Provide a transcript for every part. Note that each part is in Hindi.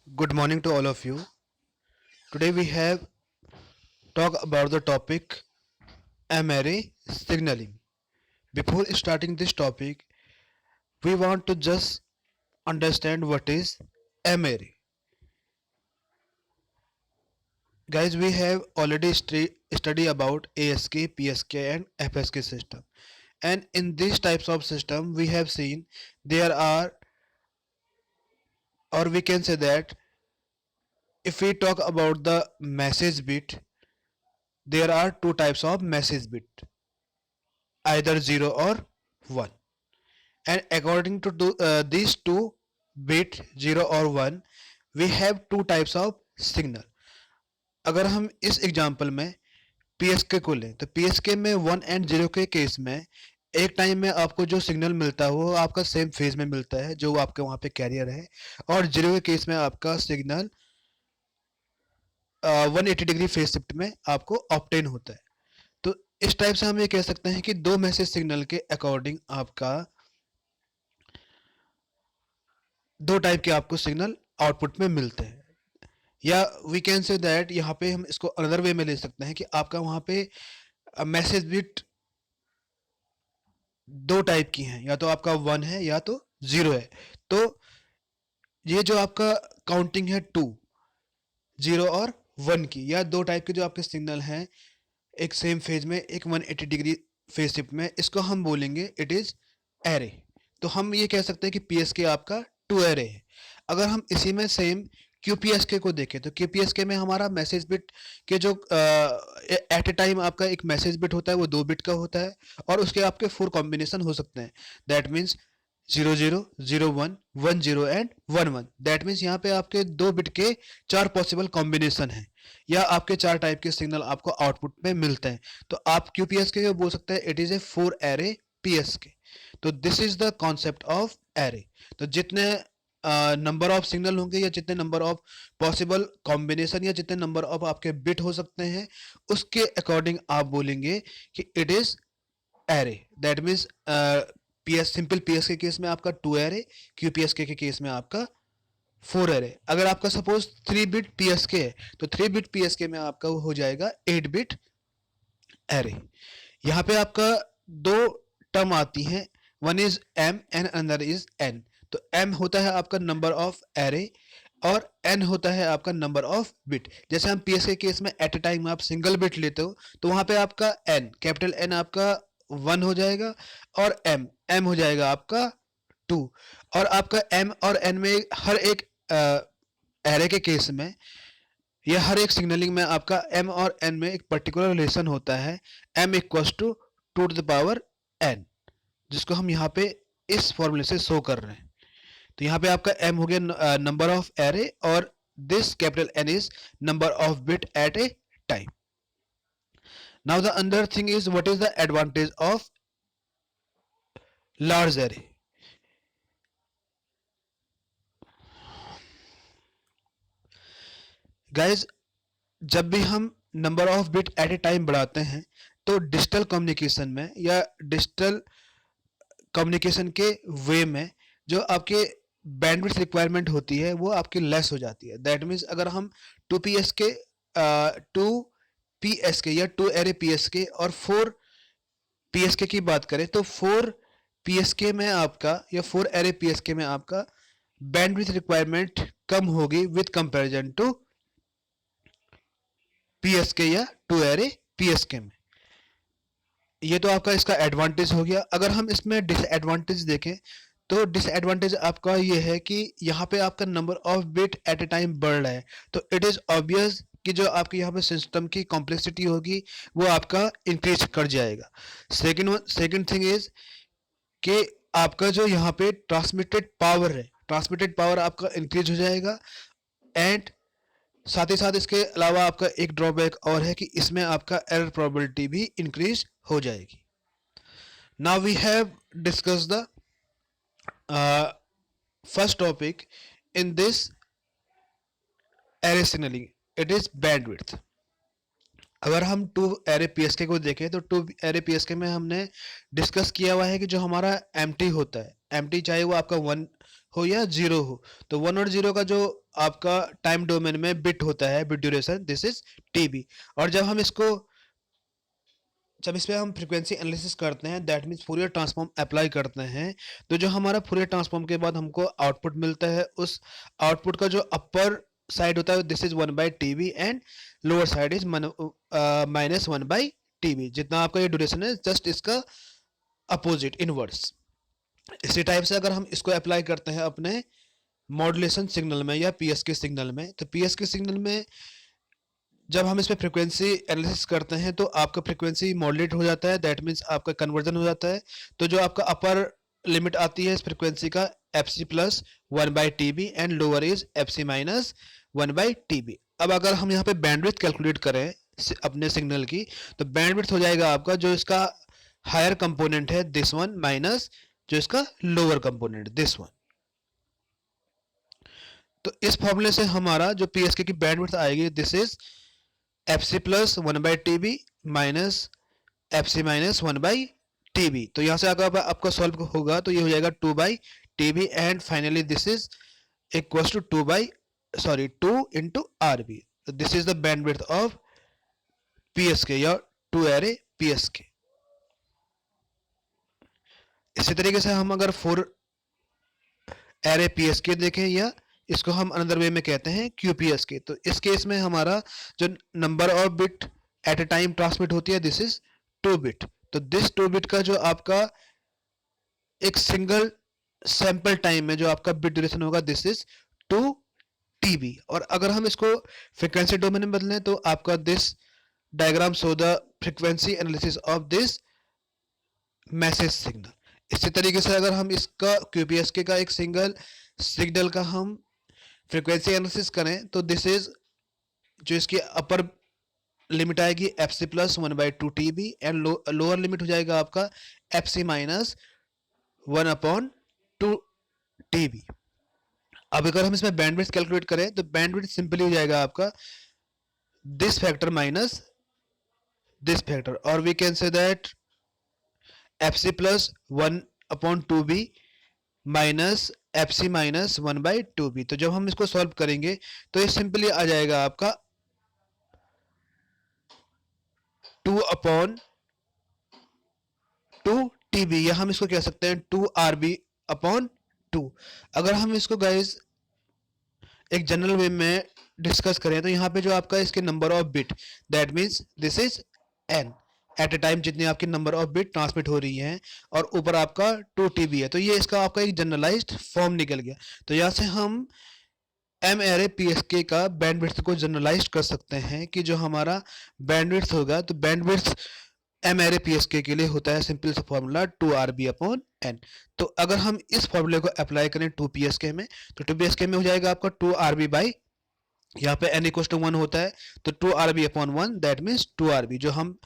Good morning to all of you. Today we have talk about the topic M-array signaling. Before starting this topic, we want to just understand what is M-array. Guys, we have already study about ASK, PSK and FSK system. And in these types of system, we have seen there are, or we can say that if we talk about the message bit, there are two types of message bit, either 0 or 1. And according to these two bit 0 और 1, we have two types of signal. अगर हम इस एग्जांपल में पीएसके को लें तो पीएसके में 1 एंड 0 के केस में एक टाइम में आपको जो सिग्नल मिलता है वो आपका सेम फेज में मिलता है जो आपके वहां पे कैरियर है, और 0 के केस में आपका सिग्नल 180 डिग्री फेज शिफ्ट में आपको ऑब्टेन होता है. तो इस टाइप से हम ये कह सकते हैं कि दो मैसेज सिग्नल के अकॉर्डिंग आपका दो टाइप के आपको सिग्नल आउटपुट में मिलते हैं. या वी कैन से दैट यहाँ पे हम इसको अनदर वे में ले सकते हैं कि आपका वहाँ पे मैसेज बिट दो टाइप की हैं, या तो आपका 1 है या तो 0 है. तो ये जो आपका काउंटिंग है 2, 0 और 1 की, या दो टाइप के जो आपके सिग्नल हैं एक सेम फेज में एक 180 डिग्री फेज शिफ्ट में, इसको हम बोलेंगे इट इज एरे. तो हम ये कह सकते हैं कि पीएसके आपका 2 एरे है. अगर हम इसी में सेम क्यूपीएसके को देखें तो क्यूपीएसके में हमारा मैसेज बिट के जो एट ए टाइम आपका एक मैसेज बिट होता है वो 2 बिट का होता है, और उसके आपके 4 कॉम्बिनेशन हो सकते हैं. That means 00, 01, 10 and 11. That means यहाँ पे आपके 2 बिट के 4 पॉसिबल कॉम्बिनेशन हैं, या आपके 4 टाइप के सिग्नल आपको आउटपुट में मिलते हैं. तो आप क्यूपीएसके को बोल सकते हैं it is a 4 array PSK. तो this is the concept of array. तो जितने नंबर ऑफ सिग्नल होंगे या जितने नंबर ऑफ पॉसिबल कॉम्बिनेशन या जितने नंबर ऑफ आपके बिट हो सकते हैं उसके अकॉर्डिंग आप बोलेंगे कि it is array. That means simple PS के केस में आपका 2 एरे, क्यूपीएसके के केस में आपका 4 एरे. अगर आपका सपोज 3 बिट पीएसके है तो 3 बिट पीएसके में आपका हो जाएगा 8 बिट एरे. यहाँ पे आपका दो टर्म आती हैं, one is M and another is N. तो एम होता है आपका नंबर ऑफ एरे और एन होता है आपका नंबर ऑफ बिट. जैसे हम पीएस के केस में एट ए टाइम आप सिंगल बिट लेते हो तो वहां पे आपका एन, कैपिटल एन आपका 1 हो जाएगा, और एम एम हो जाएगा आपका 2. और आपका एम और एन में हर एक एरे के केस में या हर एक सिग्नलिंग में आपका एम और एन में एक पर्टिकुलर रिलेशन होता है, M equals to 2 to the power N, जिसको हम यहाँ पे इस फॉर्मूले से शो कर रहे हैं. तो यहाँ पे आपका m हो गया नंबर ऑफ एरे, और this capital N is number of bit at a time. Now the another thing is what is the advantage of large array. Guys, जब भी हम number of bit at a time बढ़ाते हैं तो डिजिटल कम्युनिकेशन में या डिजिटल कम्युनिकेशन के वे में जो आपके बैंडविड्थ रिक्वायरमेंट होती है वो आपकी लेस हो जाती है. दैट मीन्स अगर हम 2 पी एस के या 2 एरे पी एस के और 4 पी एस के की बात करें तो 4 पी एस के में आपका या 4 एरे पी एस के में आपका बैंडविड्थ रिक्वायरमेंट कम होगी with comparison to P S K या 2 एरे पी एस के में. ये तो आपका इसका एडवांटेज हो गया. अगर हम इसमें डिसएडवांटेज देखें तो डिसएडवांटेज आपका ये है कि यहाँ पे आपका number of bit at a time बढ़ रहा है, तो इट इज ऑब्वियस कि जो आपके यहाँ पे सिस्टम की कॉम्प्लेक्सिटी होगी वो आपका इंक्रीज कर जाएगा. सेकंड थिंग इज कि आपका जो यहाँ पे ट्रांसमिटेड पावर आपका इंक्रीज हो जाएगा. एंड साथ ही साथ इसके अलावा आपका एक ड्रॉबैक और है कि इसमें आपका एरर प्रोबेबिलिटी भी इंक्रीज हो जाएगी. Now we have discuss the first topic in this array signaling, it is bandwidth. अगर हम 2 एरे पीएसके को देखें तो 2 एरे पीएसके में हमने डिस्कस किया हुआ है कि जो हमारा एमटी होता है, एमटी चाहे वो आपका 1 हो या जीरो हो। तो 1 और 0 का जो आपका टाइम डोमेन में बिट होता है, bit duration, this is TB. और जब इस पे हम फ्रीक्वेंसी एनालिसिस करते हैं, that means Fourier transform apply करते हैं, तो जो हमारा फूरियर ट्रांसफॉर्म के बाद हमको आउटपुट मिलता है, उस आउटपुट का जो अपर साइड होता है this is 1/TB and lower side is -1/TB। जितना आपका ये ड्यूरेशन है जस्ट इसका अपोजिट इनवर्स। इसी टाइप से अगर हम इसको अप्लाई करते हैं अपने मॉड्यूलेशन सिग्नल में या पीएसके सिग्नल में, तो पीएसके सिग्नल में जब हम इस पे फ्रीक्वेंसी एनालिसिस करते हैं तो आपका फ्रीक्वेंसी मॉड्यूलेट हो जाता है, दैट मीन्स आपका कन्वर्जन हो जाता है। तो जो आपका अपर लिमिट आती है इस फ्रीक्वेंसी का fc plus 1/TB and lower is fc minus 1/TB। अब अगर हम यहाँ पे बैंडविड्थ कैलकुलेट करें अपने सिग्नल की, तो बैंडविड्थ हो जाएगा आपका जो इसका हायर कंपोनेंट है दिस वन माइनस जो इसका लोअर कंपोनेंट दिस वन। तो इस फॉर्मूले से हमारा जो पीएसके की बैंडविड्थ आएगी this is fc plus 1/TB minus fc minus 1/TB। तो यहाँ से अगर आपका सॉल्व होगा तो ये हो जाएगा 2/TB and finally this is equals to 2 into RB। This is the bandwidth of PSK या 2 एरे पीएसके। इसी तरीके से हम अगर 4 एरे पीएसके देखें या इसको हम अनदर वे में कहते हैं क्यूपीएसके, तो इस केस में हमारा जो number of bit at a time transmit होती है दिस इज 2 बिट। तो दिस 2 बिट का जो आपका एक सिंगल सैंपल टाइम में जो आपका बिट ड्यूरेशन होगा दिस इज 2 TB। और अगर हम इसको फ्रीक्वेंसी डोमेन में बदलें तो आपका this diagram show the frequency analysis of this message signal. इसी तरीके से अगर हम इसका क्यूपीएसके का एक सिंगल सिग्नल का हम फ्रीक्वेंसी एनालिसिस करें तो दिस इज जो इसकी अपर लिमिट आएगी fc plus 1/2TB and lower limit हो जाएगा आपका fc माइनस 1/2TB। अब अगर हम इसमें बैंडविड्थ कैलकुलेट करें तो बैंडविड्थ सिंपली हो जाएगा आपका this factor minus this factor, और we can say that fc plus 1/2b minus fc minus 1/2b। तो जब हम इसको सॉल्व करेंगे तो ये सिंपली आ जाएगा आपका 2/2TB, या हम इसको कह सकते हैं 2RB/2। अगर हम इसको गाइज एक जनरल वे में डिस्कस करें तो यहाँ पे जो आपका इसके number of bit that means this is n at a time जितनी आपकी नंबर ऑफ बिट ट्रांसमिट हो रही हैं, और ऊपर आपका 2TB है, तो ये इसका आपका एक जनरलाइज्ड फॉर्म निकल गया। तो यहाँ से हम एम एरे पीएसके का बैंडविड्थ को जनरलाइज कर सकते हैं कि जो हमारा बैंडविड्थ होगा तो बैंडविड्थ एम एरे पीएसके के लिए होता है सिंपल सा फॉर्मूला 2RB/n। तो अगर हम इस फॉर्मूले को अप्लाई करें 2PSK में तो 2PSK में हो जाएगा आपका 2RB बाई, यहाँ पे n इक्वल टू 1 होता है तो 2RB/1 दैट मीन्स 2RB, जो हम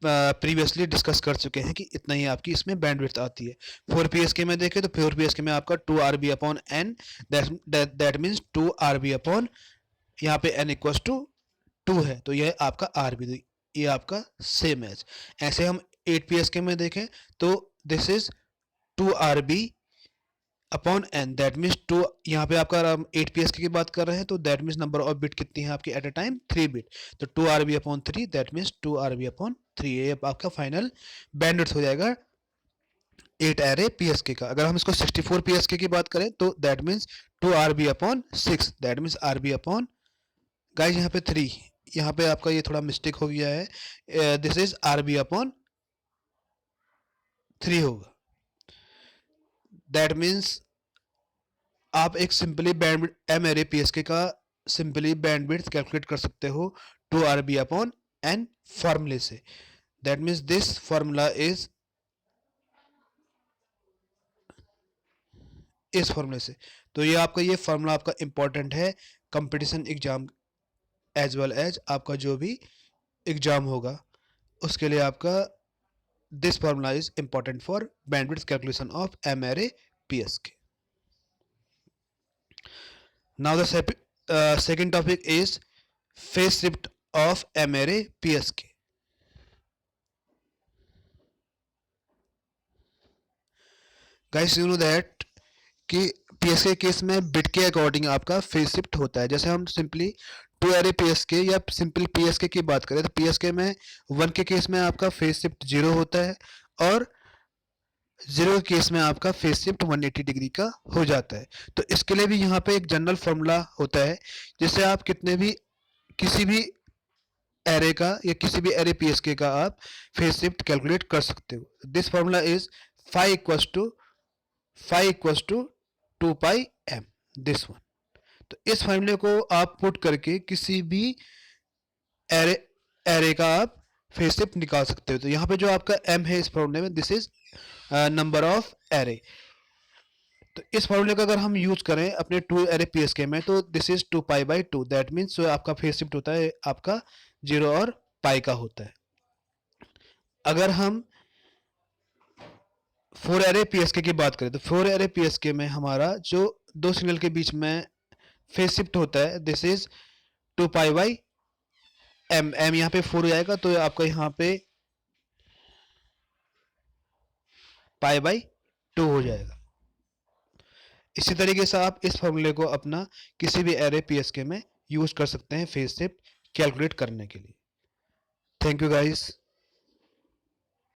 प्रीवियसली डिस्कस कर चुके हैं कि इतना ही आपकी इसमें बैंडविड्थ आती है। 4PSK में देखें तो 4PSK में आपका 2RB/n दैट मीन्स 2RB/ यहाँ पे n इक्वल टू 2 है तो यह आपका RB, ये आपका सेम है। ऐसे हम 8PSK में देखें तो this is 2RB/n that means 2, यहाँ पे आपका 8PSK की बात कर रहे हैं तो that means number of bit कितनी है आपकी एट ए टाइम 3 बिट, तो 2RB/3 दैट मीन्स 2RB/3, ये आपका फाइनल बैंडविड्थ हो जाएगा 8 एरे पीएसके का। अगर हम इसको 64PSK की बात करें तो that means 2RB/6 that means RB/ guys यहाँ पे 3, यहाँ पे आपका ये थोड़ा मिस्टेक हो गया है, दिस इज RB/3 होगा। दैट मीन्स आप एक simply band M array PSK का सिंपली बैंडविड्थ कैलकुलेट कर सकते हो 2RB/n फॉर्मूले से। That means this formula is इस फॉर्मूले से। तो ये आपका ये फॉर्मूला आपका इंपॉर्टेंट है competition exam as well as आपका जो भी एग्जाम होगा उसके लिए आपका this formula is important for bandwidth calculation of M array PSK. Now the second topic is phase shift of M array PSK. Guys, you know that कि पीएसके केस में बिट के अकॉर्डिंग आपका फेज शिफ्ट होता है। जैसे हम सिंपली टू एरे पीएसके या सिंपल पीएसके की बात करें तो पीएसके में 1 के केस में आपका फेज शिफ्ट 0 होता है और 0 के केस में आपका फेज शिफ्ट 180 डिग्री का हो जाता है। तो इसके लिए भी यहाँ पे एक जनरल फॉर्मूला होता है जिससे आप किसी भी एरे का या किसी भी एरे पीएसके का आप फेज शिफ्ट कैलकुलेट कर सकते हो। This formula is phi equals to 2 pi m, this one. तो इस फॉर्मूले को आप पुट करके किसी भी एरे का आप फेज शिफ्ट निकाल सकते हो। तो यहाँ पे जो आपका m है इस फॉर्मूले में, this is number of array. तो इस फॉर्मूले का अगर हम यूज करें अपने 2 एरे पीएसके में तो this is 2 pi by 2, that means जो आपका फेज शिफ्ट होता है आपका 0 और पाई का होता है। अगर हम 4 एरे पीएसके की बात करें तो 4 एरे पीएसके में हमारा जो दो सिग्नल के बीच में फेज शिफ्ट होता है this is 2 pi by m। यहाँ पे 4 हो जाएगा तो आपका यहाँ पे पाई बाई 2 हो जाएगा। इसी तरीके से आप इस फॉर्मूले को अपना किसी भी एरे पीएसके में यूज कर सकते हैं फेज शिफ्ट कैलकुलेट करने के लिए। Thank you guys.